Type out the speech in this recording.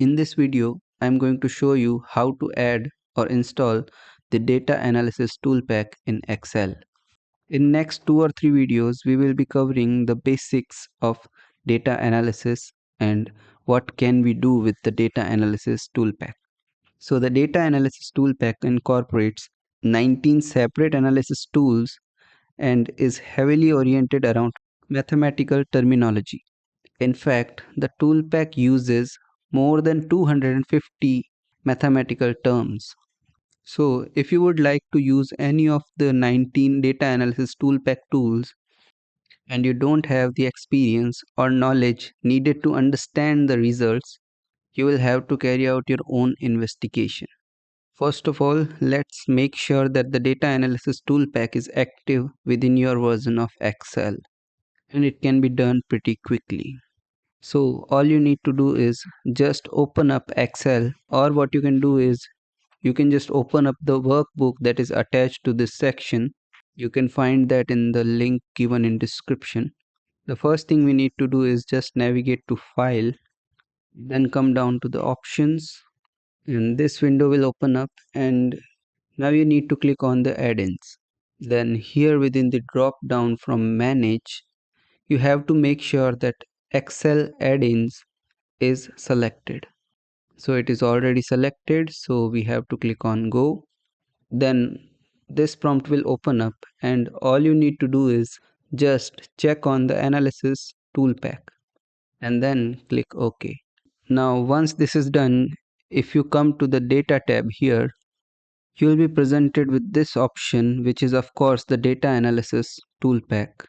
In this video, I am going to show you how to add or install the data analysis tool pack in Excel. In next 2 or 3 videos, we will be covering the basics of data analysis and what can we do with the data analysis tool pack. So the data analysis tool pack incorporates 19 separate analysis tools and is heavily oriented around mathematical terminology. In fact, the tool pack uses more than 250 mathematical terms. So, if you would like to use any of the 19 data analysis tool pack tools and you don't have the experience or knowledge needed to understand the results, you will have to carry out your own investigation. First of all, let's make sure that the data analysis tool pack is active within your version of Excel, and it can be done pretty quickly. So all you need to do is just open up Excel, or what you can do is you can just open up the workbook that is attached to this section. You can find that in the link given in description. The first thing we need to do is just navigate to File, then come down to the Options, and this window will open up, and now you need to click on the add-ins. Then here within the drop down from Manage, you have to make sure that Excel add-ins is selected. So it is already selected, so we have to click on Go. Then this prompt will open up, and all you need to do is just check on the analysis tool pack and then click OK. Now once this is done, if you come to the data tab here, you will be presented with this option, which is of course the data analysis tool pack.